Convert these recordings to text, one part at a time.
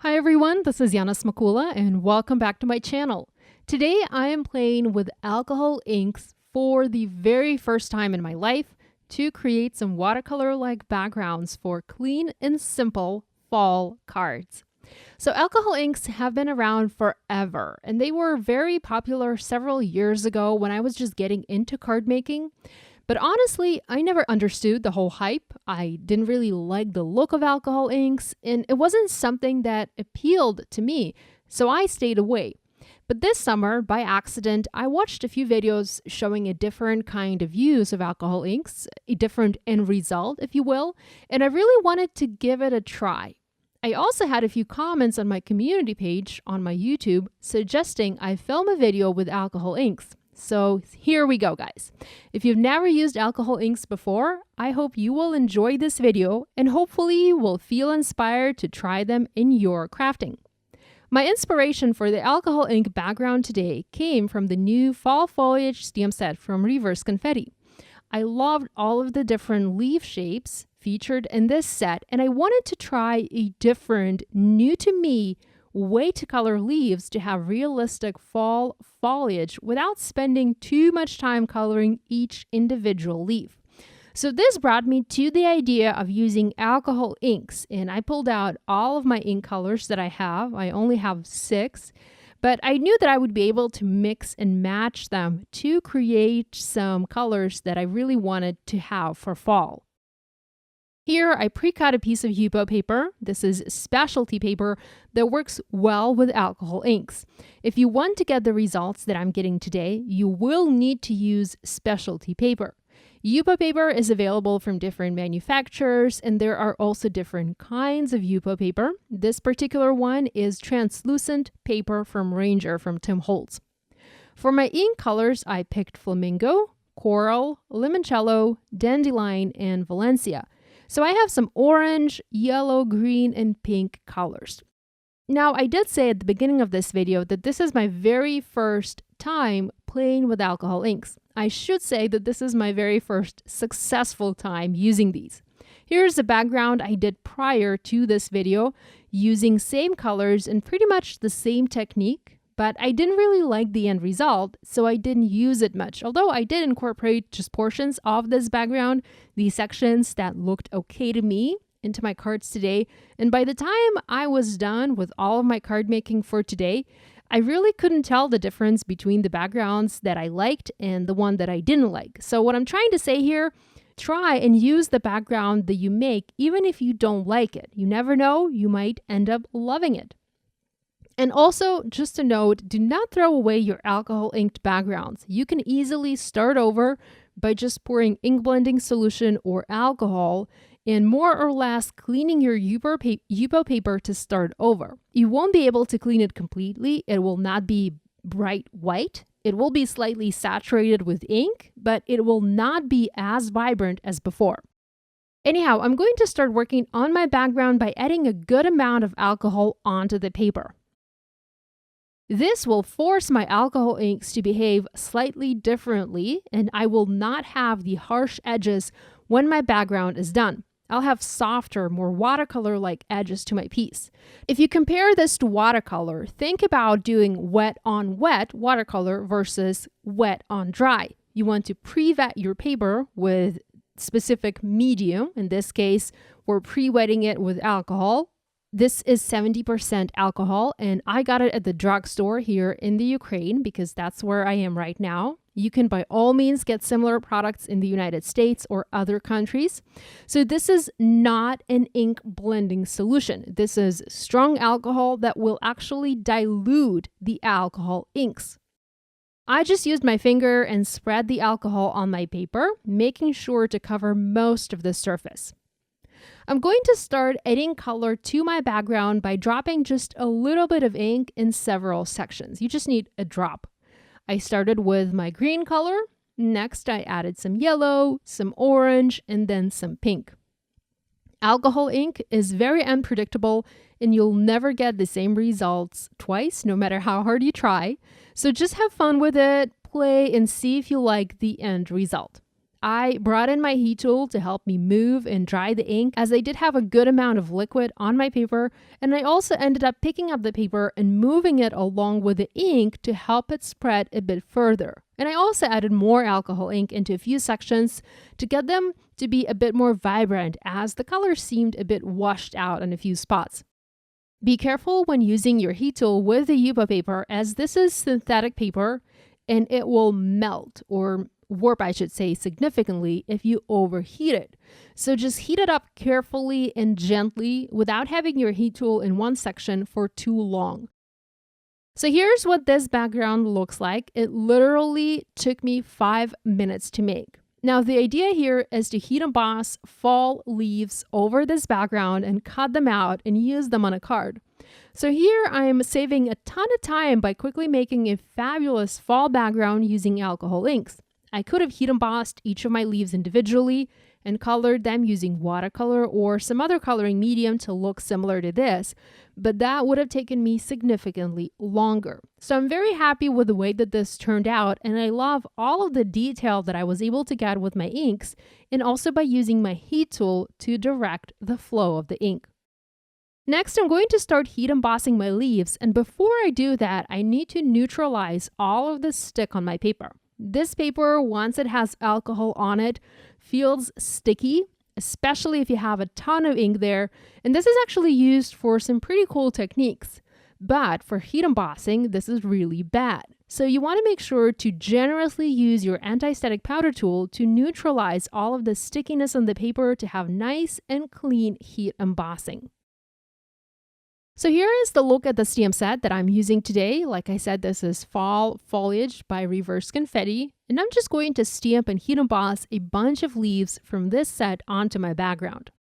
Hi everyone, this is Yana Smakula and welcome back to my channel. Today I am playing with alcohol inks for the very first time in my life to create some watercolor-like backgrounds for clean and simple fall cards. So alcohol inks have been around forever and they were very popular several years ago when I was just getting into card making. But honestly, I never understood the whole hype. I didn't really like the look of alcohol inks, and it wasn't something that appealed to me, so I stayed away. But this summer, by accident, I watched a few videos showing a different kind of use of alcohol inks, a different end result, if you will, and I really wanted to give it a try. I also had a few comments on my community page on my YouTube suggesting I film a video with alcohol inks. So here we go, guys. If you've never used alcohol inks before, I hope you will enjoy this video and hopefully you will feel inspired to try them in your crafting. My inspiration for the alcohol ink background today came from the new fall foliage stamp set from Reverse Confetti. I loved all of the different leaf shapes featured in this set, and I wanted to try a different, new to me way to color leaves to have realistic fall foliage without spending too much time coloring each individual leaf. So this brought me to the idea of using alcohol inks, and I pulled out all of my ink colors that I have. I only have 6, but I knew that I would be able to mix and match them to create some colors that I really wanted to have for fall. Here, I pre-cut a piece of Yupo paper. This is specialty paper that works well with alcohol inks. If you want to get the results that I'm getting today, you will need to use specialty paper. Yupo paper is available from different manufacturers, and there are also different kinds of Yupo paper. This particular one is translucent paper from Ranger from Tim Holtz. For my ink colors, I picked flamingo, coral, limoncello, dandelion, and Valencia. So I have some orange, yellow, green, and pink colors. Now, I did say at the beginning of this video that this is my very first time playing with alcohol inks. I should say that this is my very first successful time using these. Here's the background I did prior to this video using same colors and pretty much the same technique. But I didn't really like the end result, so I didn't use it much. Although I did incorporate just portions of this background, the sections that looked okay to me, into my cards today. And by the time I was done with all of my card making for today, I really couldn't tell the difference between the backgrounds that I liked and the one that I didn't like. So what I'm trying to say here, try and use the background that you make even if you don't like it. You never know, you might end up loving it. And also, just a note, do not throw away your alcohol inked backgrounds. You can easily start over by just pouring ink blending solution or alcohol and more or less cleaning your Yupo paper to start over. You won't be able to clean it completely. It will not be bright white. It will be slightly saturated with ink, but it will not be as vibrant as before. Anyhow, I'm going to start working on my background by adding a good amount of alcohol onto the paper. This will force my alcohol inks to behave slightly differently, and I will not have the harsh edges when my background is done. I'll have softer, more watercolor-like edges to my piece. If you compare this to watercolor, think about doing wet on wet watercolor versus wet on dry. You want to pre-wet your paper with specific medium. In this case, we're pre-wetting it with alcohol. This is 70% alcohol, and I got it at the drugstore here in the Ukraine because that's where I am right now. You can by all means get similar products in the United States or other countries. So this is not an ink blending solution. This is strong alcohol that will actually dilute the alcohol inks. I just used my finger and spread the alcohol on my paper, making sure to cover most of the surface. I'm going to start adding color to my background by dropping just a little bit of ink in several sections. You just need a drop. I started with my green color. Next, I added some yellow, some orange, and then some pink. Alcohol ink is very unpredictable and you'll never get the same results twice, no matter how hard you try. So just have fun with it, play, and see if you like the end result. I brought in my heat tool to help me move and dry the ink, as I did have a good amount of liquid on my paper, and I also ended up picking up the paper and moving it along with the ink to help it spread a bit further. And I also added more alcohol ink into a few sections to get them to be a bit more vibrant, as the color seemed a bit washed out in a few spots. Be careful when using your heat tool with the Yupo paper, as this is synthetic paper and it will melt, or warp I should say, significantly if you overheat it. So just heat it up carefully and gently without having your heat tool in one section for too long. So here's what this background looks like. It literally took me 5 minutes to make. Now the idea here is to heat emboss fall leaves over this background and cut them out and use them on a card. So here I'm saving a ton of time by quickly making a fabulous fall background using alcohol inks. I could have heat embossed each of my leaves individually and colored them using watercolor or some other coloring medium to look similar to this, but that would have taken me significantly longer. So I'm very happy with the way that this turned out, and I love all of the detail that I was able to get with my inks, and also by using my heat tool to direct the flow of the ink. Next, I'm going to start heat embossing my leaves, and before I do that, I need to neutralize all of the stick on my paper. This paper, once it has alcohol on it, feels sticky, especially if you have a ton of ink there, and this is actually used for some pretty cool techniques. But for heat embossing, this is really bad. So you want to make sure to generously use your anti-static powder tool to neutralize all of the stickiness on the paper to have nice and clean heat embossing. So here is the look at the stamp set that I'm using today. Like I said, this is Fall Foliage by Reverse Confetti, and I'm just going to stamp and heat emboss a bunch of leaves from this set onto my background.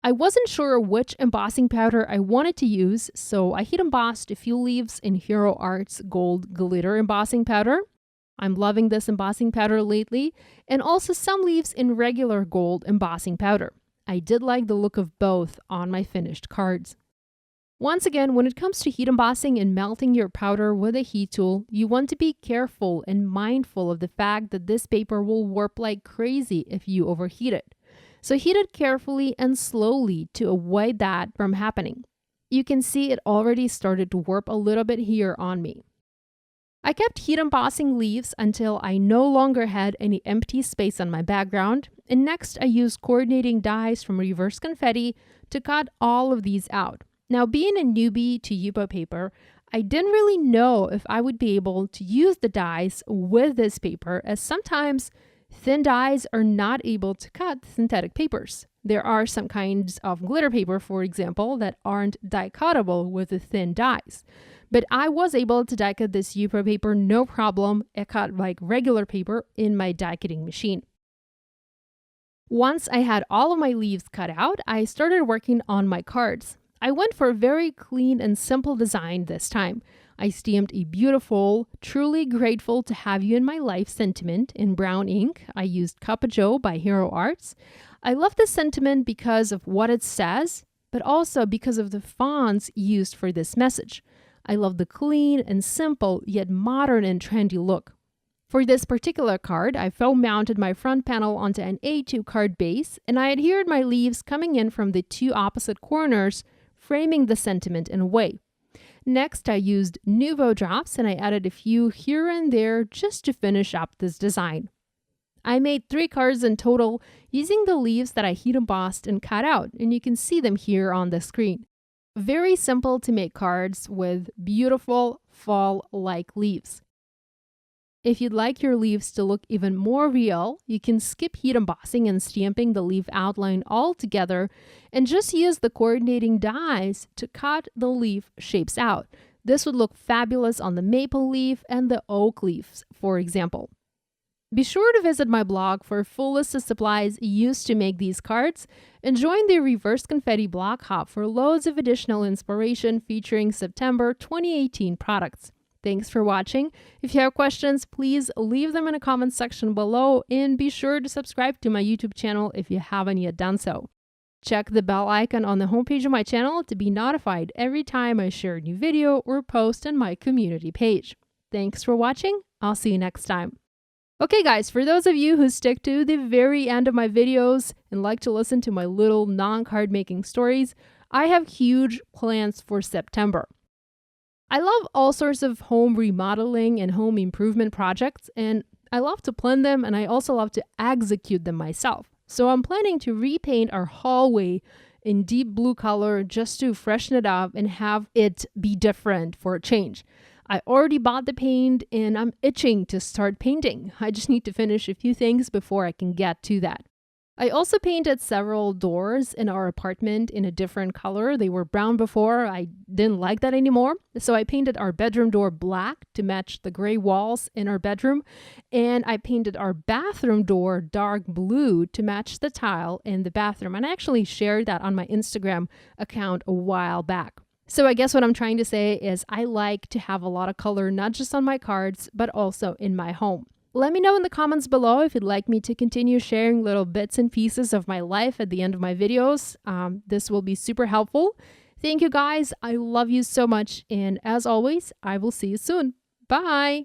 I wasn't sure which embossing powder I wanted to use, so I heat embossed a few leaves in Hero Art's Gold Glitter Embossing Powder. I'm loving this embossing powder lately, and also some leaves in regular gold embossing powder. I did like the look of both on my finished cards. Once again, when it comes to heat embossing and melting your powder with a heat tool, you want to be careful and mindful of the fact that this paper will warp like crazy if you overheat it. So heat it carefully and slowly to avoid that from happening. You can see it already started to warp a little bit here on me. I kept heat embossing leaves until I no longer had any empty space on my background, and next I used coordinating dies from Reverse Confetti to cut all of these out. Now, being a newbie to Yupo paper, I didn't really know if I would be able to use the dies with this paper, as sometimes thin dies are not able to cut synthetic papers. There are some kinds of glitter paper, for example, that aren't die cuttable with the thin dies. But I was able to die cut this Yupo paper no problem. It cut like regular paper in my die cutting machine. Once I had all of my leaves cut out, I started working on my cards. I went for a very clean and simple design this time. I stamped a beautiful, truly grateful to have you in my life sentiment in brown ink. I used Cup of Joe by Hero Arts. I love this sentiment because of what it says, but also because of the fonts used for this message. I love the clean and simple, yet modern and trendy look. For this particular card, I foam mounted my front panel onto an A2 card base, and I adhered my leaves coming in from the two opposite corners, framing the sentiment in a way. Next, I used Nouveau Drops, and I added a few here and there just to finish up this design. I made 3 cards in total using the leaves that I heat embossed and cut out, and you can see them here on the screen. Very simple to make cards with beautiful fall-like leaves. If you'd like your leaves to look even more real, you can skip heat embossing and stamping the leaf outline altogether and just use the coordinating dies to cut the leaf shapes out. This would look fabulous on the maple leaf and the oak leaves, for example. Be sure to visit my blog for a full list of supplies used to make these cards, and join the Reverse Confetti blog hub for loads of additional inspiration featuring September 2018 products. Thanks for watching. If you have questions, please leave them in the comments section below, and be sure to subscribe to my YouTube channel if you haven't yet done so. Check the bell icon on the homepage of my channel to be notified every time I share a new video or post on my community page. Thanks for watching. I'll see you next time. Okay guys, for those of you who stick to the very end of my videos and like to listen to my little non-card making stories, I have huge plans for September. I love all sorts of home remodeling and home improvement projects, and I love to plan them, and I also love to execute them myself. So I'm planning to repaint our hallway in deep blue color just to freshen it up and have it be different for a change. I already bought the paint and I'm itching to start painting. I just need to finish a few things before I can get to that. I also painted several doors in our apartment in a different color. They were brown before. I didn't like that anymore. So I painted our bedroom door black to match the gray walls in our bedroom. And I painted our bathroom door dark blue to match the tile in the bathroom. And I actually shared that on my Instagram account a while back. So I guess what I'm trying to say is I like to have a lot of color, not just on my cards, but also in my home. Let me know in the comments below if you'd like me to continue sharing little bits and pieces of my life at the end of my videos. This will be super helpful. Thank you guys. I love you so much. And as always, I will see you soon. Bye.